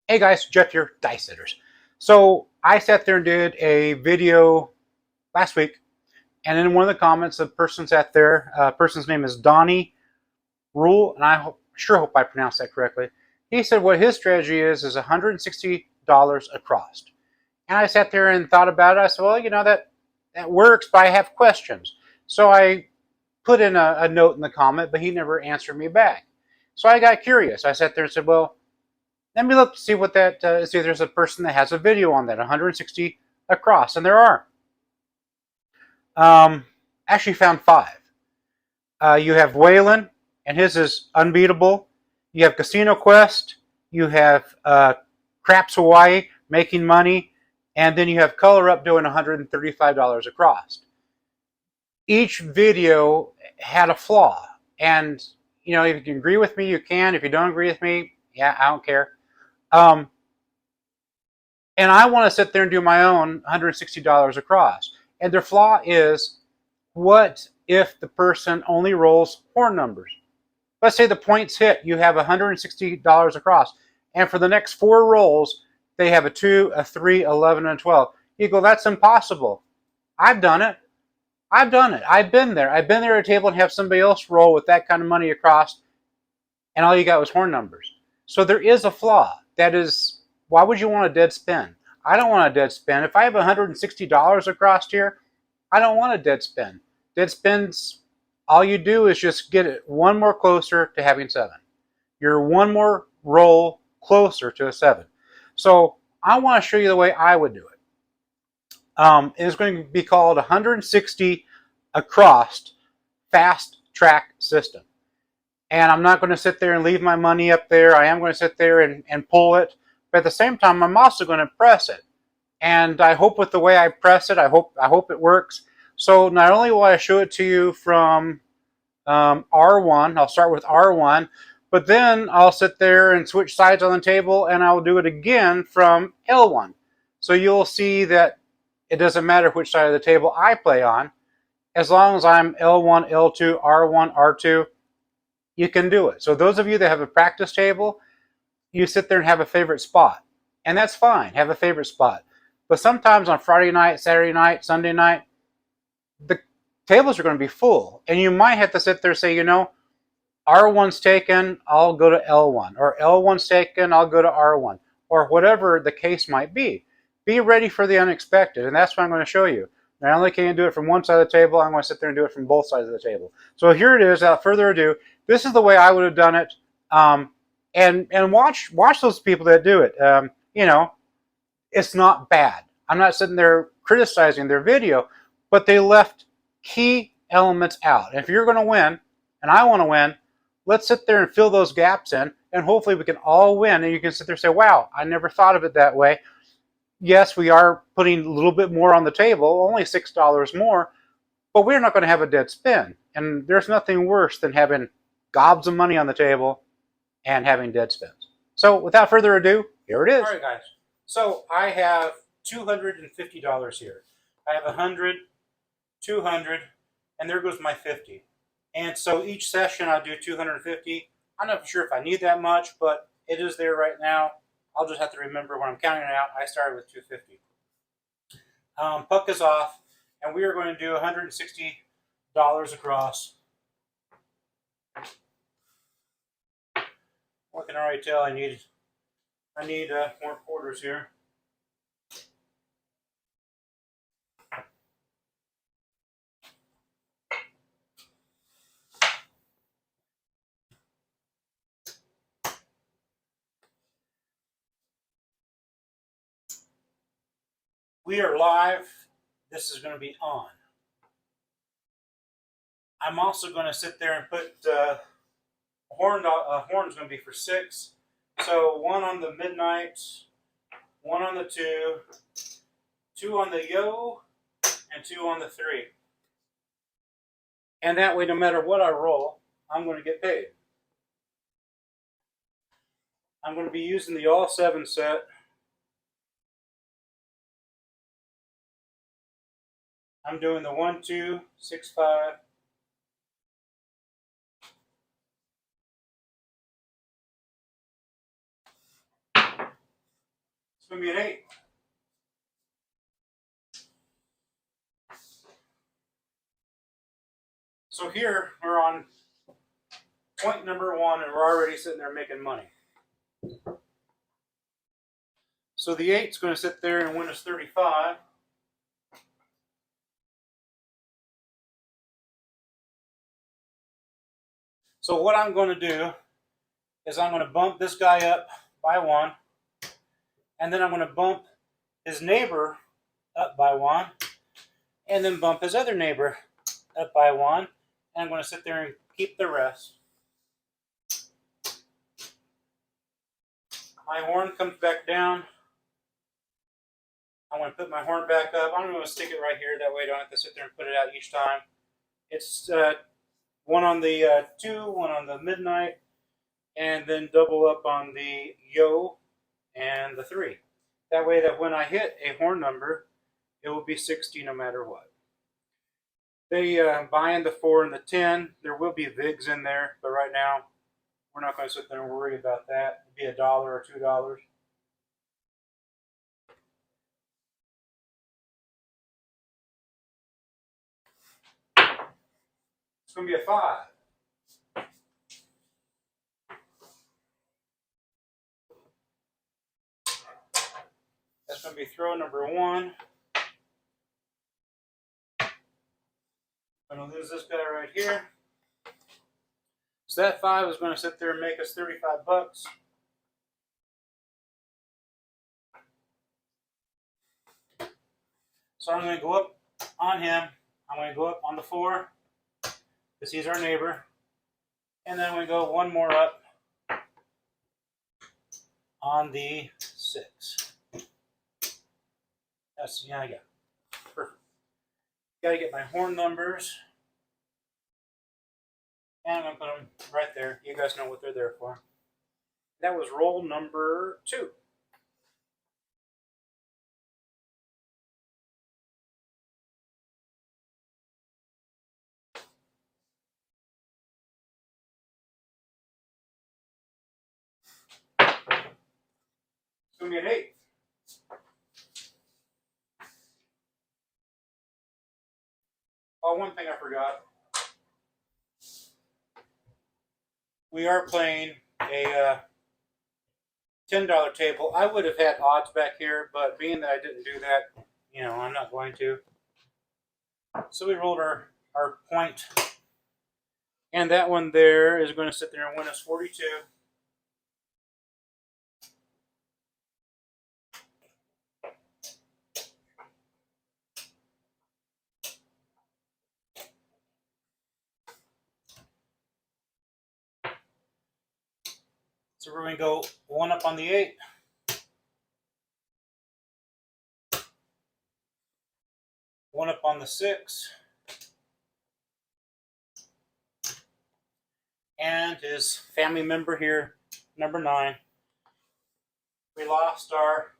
Hey guys, Jeff here, Dice Sitters. So I sat there and did a video last week, and in one of the comments, a person sat there. Person's name is Donnie Rule, and I sure hope I pronounced that correctly. He said what his strategy is $160 across. And I sat there and thought about it. I said, well, that works, but I have questions. So I put in a note in the comment, but he never answered me back. So I got curious. I sat there and said, well, let me look to see what that see if there's a person that has a video on that 160 across, and there are. Actually, found five. You have Waylon, and his is unbeatable. You have Casino Quest. You have Craps Hawaii making money, and then you have Color Up doing $135 across. Each video had a flaw, and if you can agree with me, you can. If you don't agree with me, yeah, I don't care. Um, and I want to sit there and do my own $160 across. And their flaw is, what if the person only rolls horn numbers? Let's say the points hit, you have $160 across. And for the next four rolls, they have a 2, a 3, 11, and 12. You go, that's impossible. I've done it. I've done it. I've been there. I've been there at a table and have somebody else roll with that kind of money across, and all you got was horn numbers. So there is a flaw. That is, why would you want a dead spin? I don't want a dead spin. If I have $160 across here, I don't want a dead spin. Dead spins, all you do is just get it one more closer to having 7. You're one more roll closer to a 7. So I want to show you the way I would do it. It is going to be called 160 across fast track system. And I'm not going to sit there and leave my money up there. I am going to sit there and pull it. But at the same time, I'm also going to press it. And I hope with the way I press it, I hope it works. So not only will I show it to you from R1, I'll start with R1, but then I'll sit there and switch sides on the table, and I'll do it again from L1. So you'll see that it doesn't matter which side of the table I play on. As long as I'm L1, L2, R1, R2, you can do it. So those of you that have a practice table, you sit there and have a favorite spot. And that's fine, have a favorite spot. But sometimes on Friday night, Saturday night, Sunday night, the tables are going to be full. And you might have to sit there and say, R1's taken, I'll go to L1. Or L1's taken, I'll go to R1. Or whatever the case might be. Be ready for the unexpected. And that's what I'm going to show you. Not only can you do it from one side of the table, I'm going to sit there and do it from both sides of the table. So here it is, without further ado. This is the way I would have done it. And watch those people that do it. It's not bad. I'm not sitting there criticizing their video, but they left key elements out. And if you're going to win, and I want to win, let's sit there and fill those gaps in, and hopefully we can all win. And you can sit there and say, wow, I never thought of it that way. Yes, we are putting a little bit more on the table, only $6 more, but we're not going to have a dead spin. And there's nothing worse than having gobs of money on the table and having dead spins. So without further ado, here it is. All right, guys. So I have $250 here. I have 100, 200, and there goes my 50. And so each session I'll do 250. I'm not sure if I need that much, but it is there right now. I'll just have to remember when I'm counting it out, I started with 250. Puck is off, and we are going to do $160 across. What can I already tell? I need more quarters here. We are live. This is going to be on. I'm also going to sit there and put horn's going to be for 6. So 1 on the midnight, 1 on the 2, 2 on the yo, and 2 on the 3. And that way, no matter what I roll, I'm going to get paid. I'm going to be using the all 7 set. I'm doing the 1, 2, 6, 5. going to be an 8. So here we're on point number 1, and we're already sitting there making money. So the 8's going to sit there and win us 35. So what I'm going to do is I'm going to bump this guy up by 1, and then I'm going to bump his neighbor up by 1, and then bump his other neighbor up by 1, and I'm going to sit there and keep the rest. My horn comes back down. I'm going to put my horn back up. I'm going to stick it right here. That way I don't have to sit there and put it out each time. It's 1 on the 2, 1 on the midnight, and then double up on the yo and the 3. That way that when I hit a horn number, it will be 60 no matter what. They buy in the 4 and the 10. There will be VIGs in there, but right now we're not going to sit there and worry about that. It'd be $1 or $2. It's going to be a 5. That's going to be throw number 1. I'm going to lose this guy right here. So that 5 is going to sit there and make us 35 bucks. So I'm going to go up on him. I'm going to go up on the 4 because he's our neighbor. And then we go 1 more up on the 6. That's, yeah, I got it. Perfect. Got to get my horn numbers. And I'm going to put them right there. You guys know what they're there for. That was roll number 2. It's going to be an 8. Oh, one thing I forgot. We are playing a $10 table. I would have had odds back here, but being that I didn't do that, I'm not going to. So we rolled our point. And that one there is going to sit there and win us 42. So we're going to go 1 up on the 8. One up on the 6. And his family member here, number 9. We lost our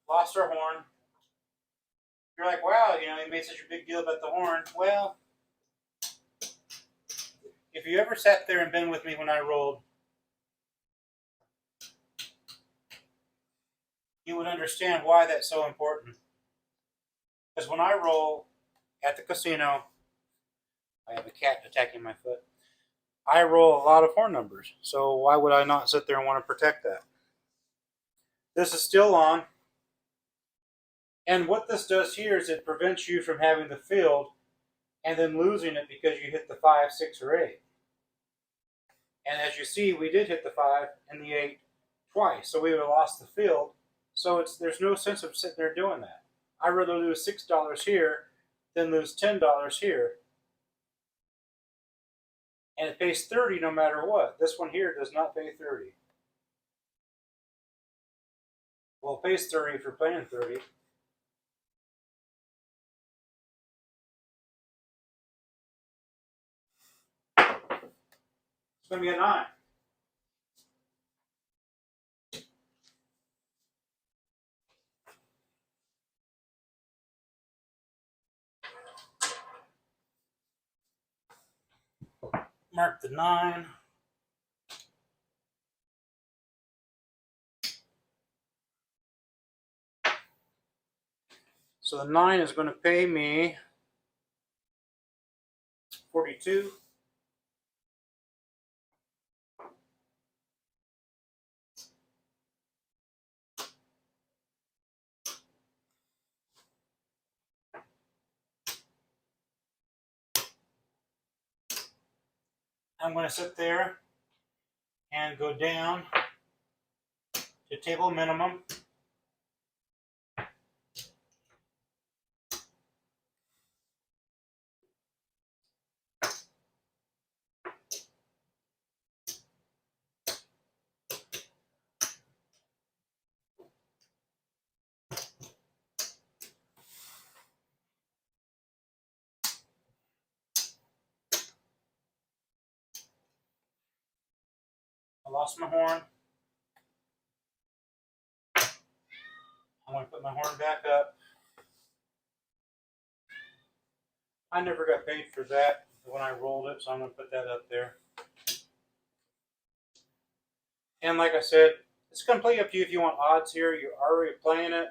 horn. You're like, wow, he made such a big deal about the horn. Well, if you ever sat there and been with me when I rolled, you would understand why that's so important. Because when I roll at the casino, I have a cat attacking my foot. I roll a lot of horn numbers. So why would I not sit there and want to protect that? This is still on. And what this does here is it prevents you from having the field and then losing it because you hit the 5, 6, or 8. And as you see, we did hit the 5 and the 8 twice. So we would have lost the field. So there's no sense of sitting there doing that. I'd rather lose $6 here than lose $10 here. And it pays 30 no matter what. This one here does not pay 30. Well, it pays 30 if you're playing 30. It's going to be a 9. Mark the 9. So the 9 is going to pay me 42. I'm going to sit there and go down to table minimum. I lost my horn. I'm going to put my horn back up. I never got paid for that when I rolled it, so I'm going to put that up there. And like I said, it's completely up to you if you want odds here. You're already playing it.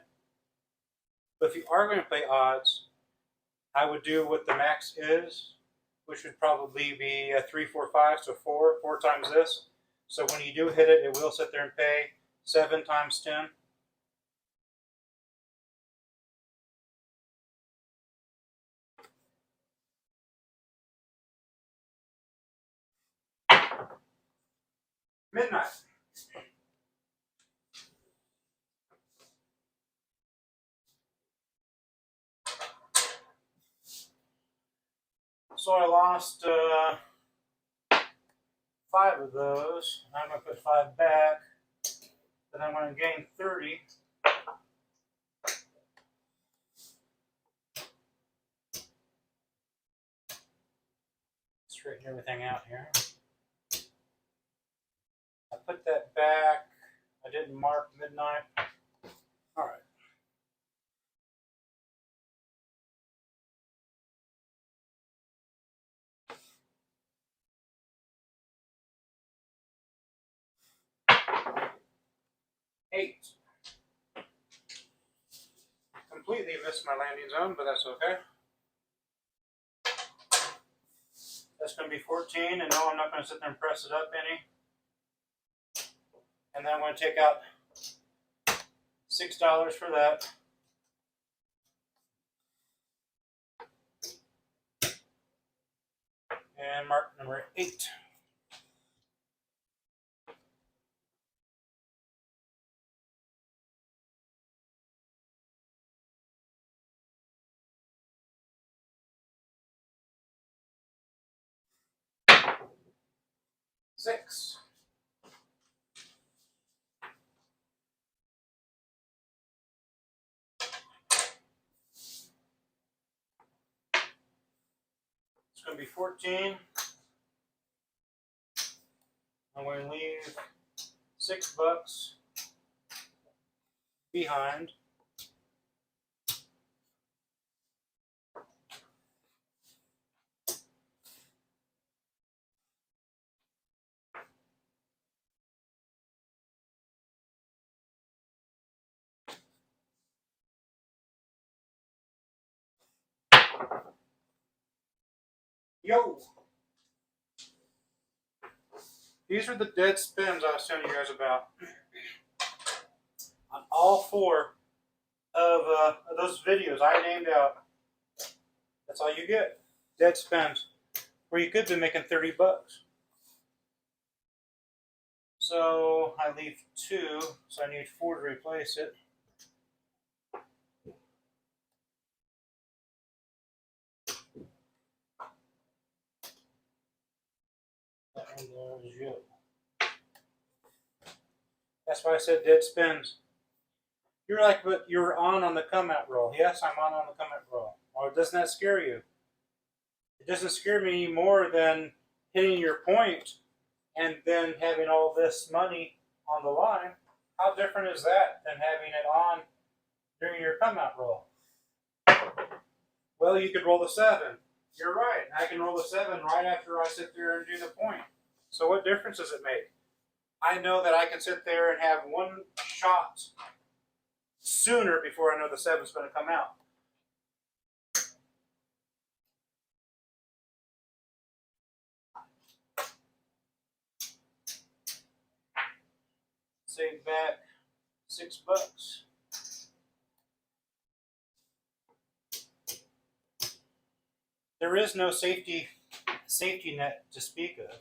But if you are going to play odds, I would do what the max is, which would probably be a 3, 4, 5, so 4 times this. So when you do hit it, it will sit there and pay 7 times 10. Midnight. So I lost 5 of those. I'm going to put 5 back. Then I'm going to gain 30. Straighten everything out here. I put that back. I didn't mark midnight. All right. Eight. Completely missed my landing zone, but that's okay. That's going to be 14, and no, I'm not going to sit there and press it up any. And then I'm going to take out $6 for that. And mark number 8. Six. It's going to be 14. I'm going to leave $6 behind. Yo! These are the dead spins I was telling you guys about. On all 4 of those videos I named out, that's all you get. Dead spins. Where you could be making $30. So I leave 2, so I need 4 to replace it. And there's you. That's why I said dead spins. You're like, but you're on the come out roll. Yes, I'm on the come out roll. Or doesn't that scare you? It doesn't scare me any more than hitting your point and then having all this money on the line. How different is that than having it on during your come out roll? Well, you could roll the 7. You're right. I can roll the 7 right after I sit there and do the point. So what difference does it make? I know that I can sit there and have one shot sooner before I know the 7's going to come out. back $6. There is no safety net to speak of.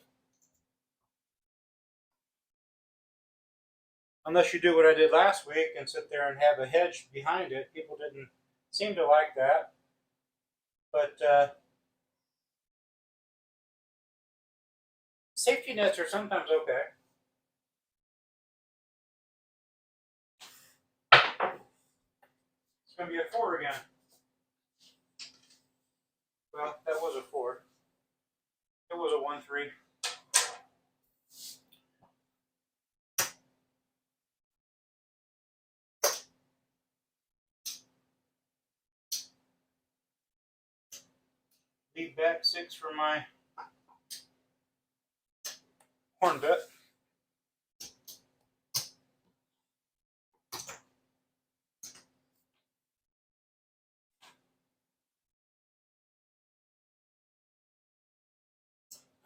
Unless you do what I did last week and sit there and have a hedge behind it. People didn't seem to like that. But safety nets are sometimes okay. It's going to be a 4 again. Well, that was a 4. It was a 1-3. Leave back 6 for my horn bet.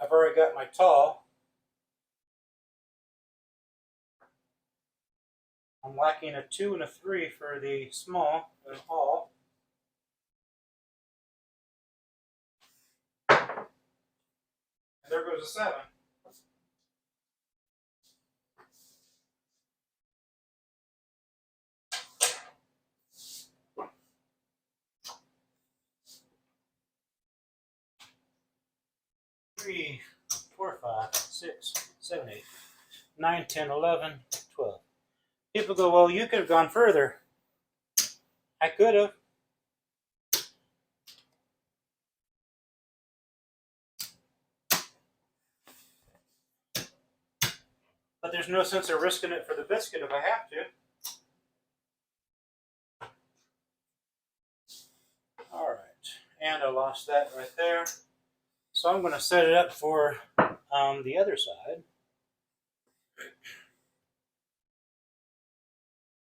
I've already got my tall. I'm lacking a 2 and a 3 for the small and all. And there goes a 7. Three, 4, 5, 6, 7, 8, 9, 10, 11, 12. People go, well, you could have gone further. I could have. But there's no sense of risking it for the biscuit if I have to. All right, and I lost that right there. So I'm going to set it up for the other side.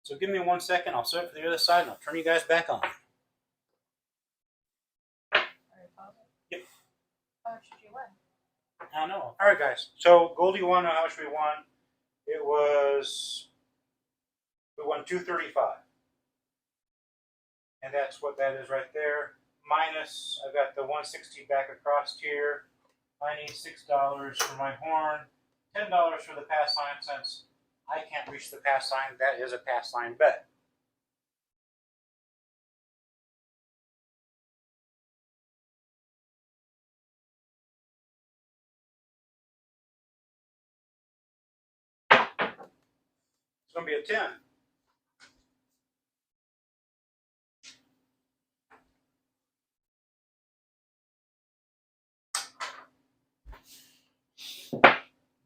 So give me 1 second. I'll set it for the other side, and I'll turn you guys back on. Yep. How much did you win? I don't know. All right, guys. So Goldie won. How much we won? It was, we won $235, and that's what that is right there. Minus, I've got the 160 back across here. I need $6 for my horn, $10 for the pass line since I can't reach the pass line. That is a pass line bet. It's going to be a 10.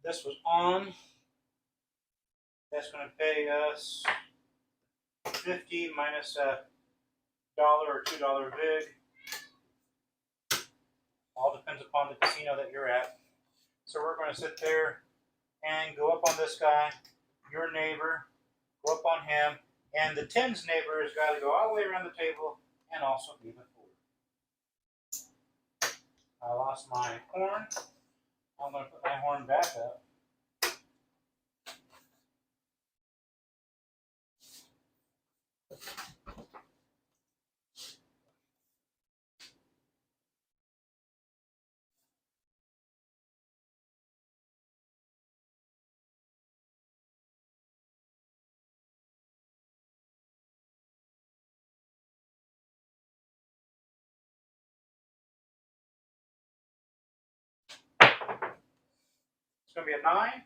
This was on. That's going to pay us 50 minus a $1 or $2 vig. All depends upon the casino that you're at. So we're going to sit there and go up on this guy, your neighbor, go up on him, and the 10's neighbor has got to go all the way around the table and also be the 4. I lost my horn. I'm going to put my horn back up. It's going to be a 9.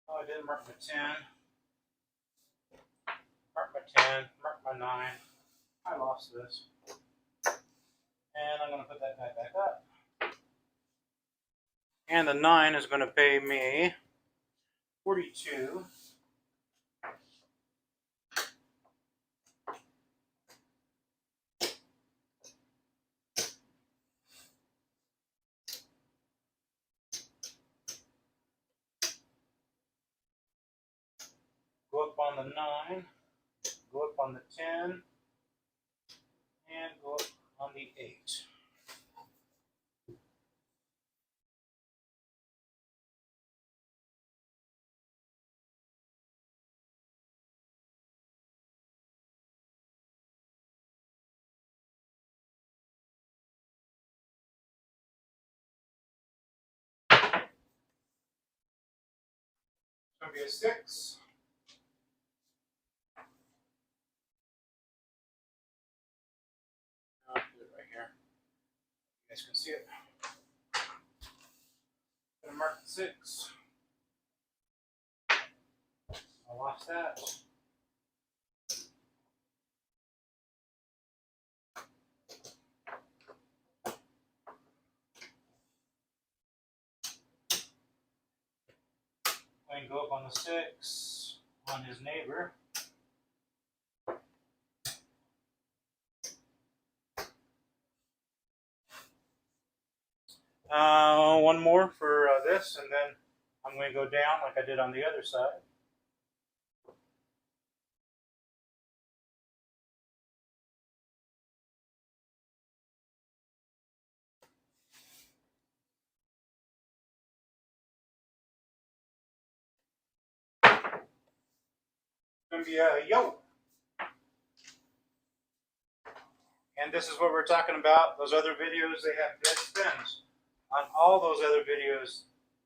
Oh, I didn't mark my 10. Mark my 10. Mark my 9. I lost this. And I'm going to put that guy back up. And the 9 is going to pay me 42. Go up on the 9, go up on the 10, and go up on the 8. It's going to be a 6. I'll do it right here. You guys can see it. Gonna mark the 6. I lost that. I can go up on the 6 on his neighbor. One more for this, and then I'm going to go down like I did on the other side. It's going to be a yo. And this is what we're talking about. Those other videos, they have dead spins. On all those other videos,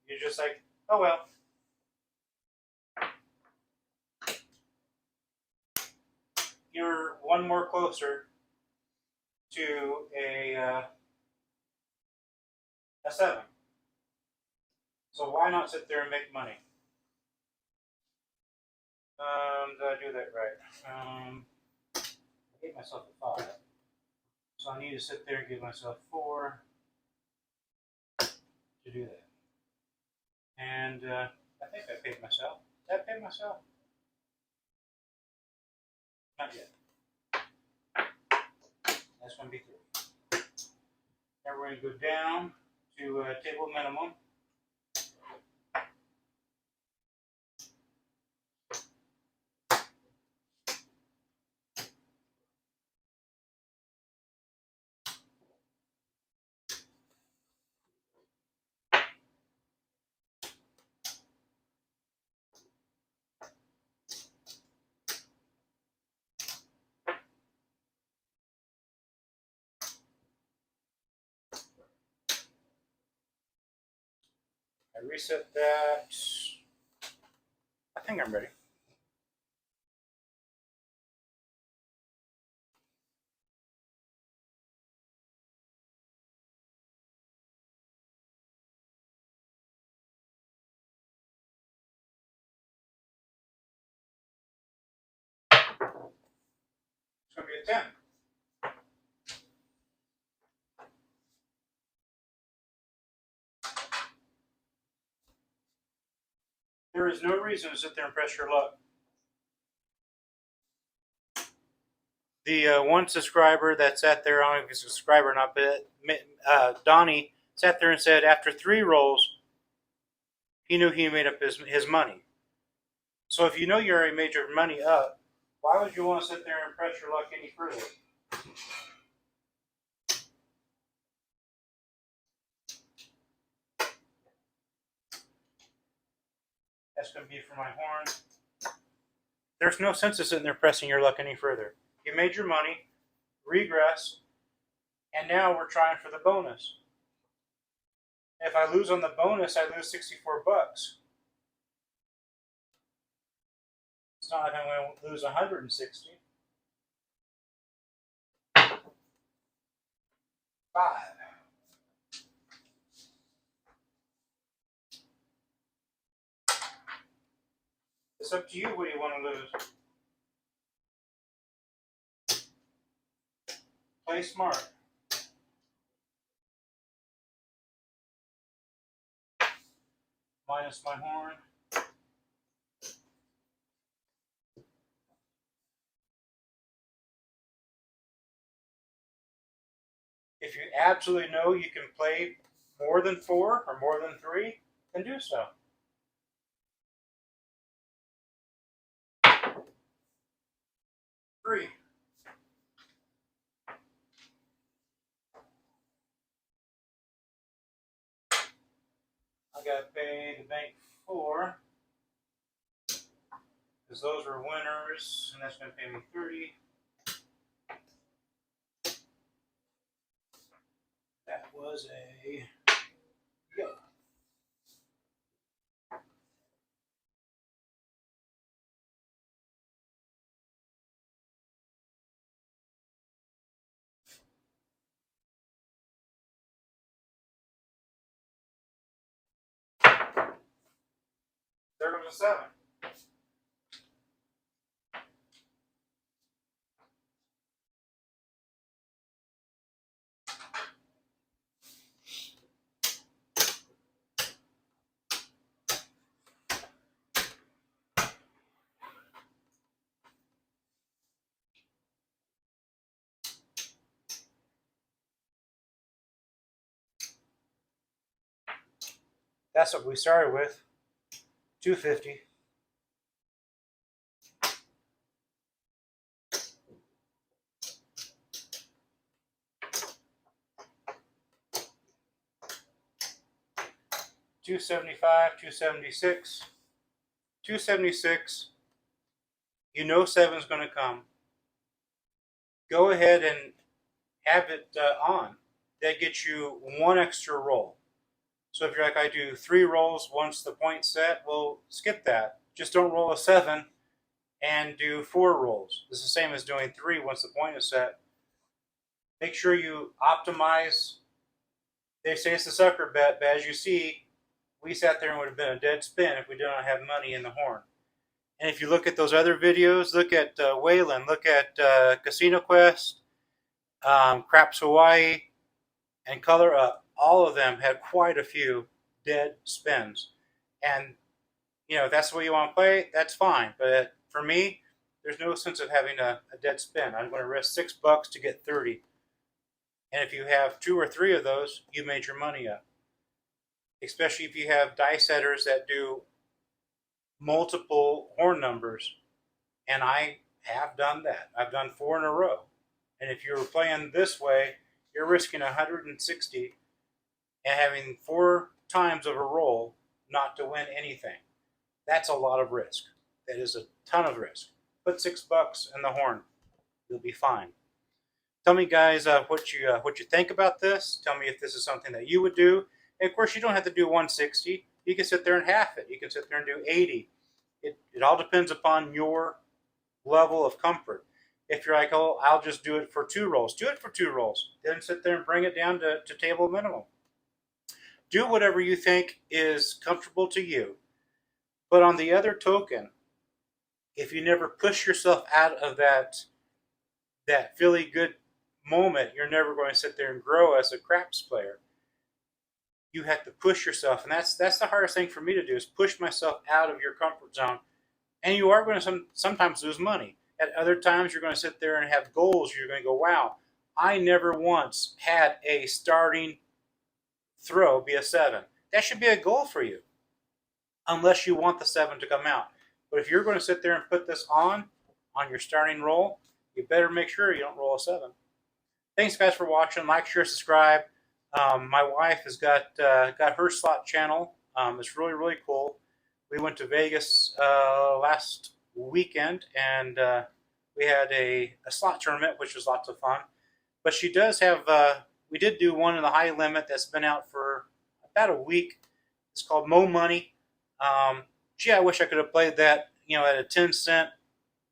you're just like, oh well. You're one more closer to a 7. So why not sit there and make money? Did I do that right? I gave myself a 5. So I need to sit there and give myself 4 to do that. And I think I paid myself. Did I pay myself? Not yet. That's going to be 3. Now we're going to go down to table minimum. I reset that. I think I'm ready. It's going to be a 10. There is no reason to sit there and press your luck. The one subscriber that sat there, I don't know if he's a subscriber or not, but Donnie sat there and said after 3 rolls, he knew he made up his money. So if you know you already made your money up, why would you want to sit there and press your luck any further? That's going to be for my horn. There's no sense of sitting there pressing your luck any further. You made your money, regress, and now we're trying for the bonus. If I lose on the bonus, I lose 64 bucks. It's not like I'm going to lose 160. 5. It's up to you what you want to lose. Play smart. Minus my horn. If you absolutely know you can play more than 4 or more than 3, then do so. Three. I got to pay the bank 4 because those were winners, and that's going to pay me 30. That was a go. There goes a 7. That's what we started with. 250. $275, $276, $276. You know 7's going to come. Go ahead and have it on. That gets you 1 extra roll. So if you're like, I do 3 rolls once the point's set, well, skip that. Just don't roll a 7 and do 4 rolls. It's the same as doing 3 once the point is set. Make sure you optimize. They say it's the sucker bet, but as you see, we sat there and would have been a dead spin if we did not have money in the horn. And if you look at those other videos, look at Whalen, look at Casino Quest, Craps Hawaii, and Color Up. All of them had quite a few dead spins. And, you know, if that's the way you want to play, that's fine. But for me, there's no sense of having a dead spin. I'm going to risk $6 to get 30. And if you have 2 or 3 of those, you made your money up. Especially if you have die setters that do multiple horn numbers. And I have done that. I've done 4 in a row. And if you're playing this way, you're risking 160 and having 4 times of a roll not to win anything. That's a lot of risk. That is a ton of risk. Put $6 in the horn. You'll be fine. Tell me, guys, what you think about this. Tell me if this is something that you would do. And of course, you don't have to do 160. You can sit there and half it. You can sit there and do 80. It all depends upon your level of comfort. If you're like, oh, I'll just do it for 2 rolls, do it for 2 rolls. Then sit there and bring it down to table minimum. Do whatever you think is comfortable to you. But on the other token, if you never push yourself out of that feely good moment, you're never going to sit there and grow as a craps player. You have to push yourself, and that's the hardest thing for me to do, is push myself out of your comfort zone. And you are going to sometimes lose money. At other times, you're going to sit there and have goals. You're going to go, wow, I never once had a starting throw be a 7. That should be a goal for you, unless you want the 7 to come out. But if you're going to sit there and put this on your starting roll, you better make sure you don't roll a 7. Thanks, guys, for watching. Like, share, subscribe. My wife has got her slot channel. It's really, really cool. We went to Vegas last weekend, and we had a slot tournament, which was lots of fun. But she does have, we did do one in the high limit that's been out for about a week. It's called Mo Money. Gee, I wish I could have played that, at a 10-cent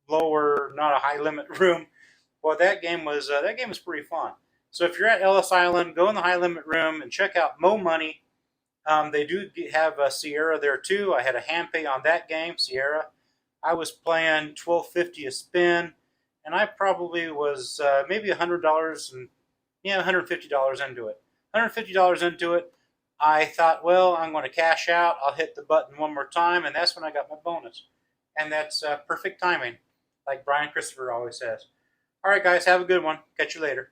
lower, not a high limit room. Well, that game was pretty fun. So if you're at Ellis Island, go in the high limit room and check out Mo Money. They do have Sierra there too. I had a hand pay on that game, Sierra. I was playing $12.50 a spin, and I probably was maybe $100 and $150 into it. $150 into it. I thought, well, I'm going to cash out. I'll hit the button one more time, and that's when I got my bonus. And that's perfect timing, like Brian Christopher always says. All right, guys, have a good one. Catch you later.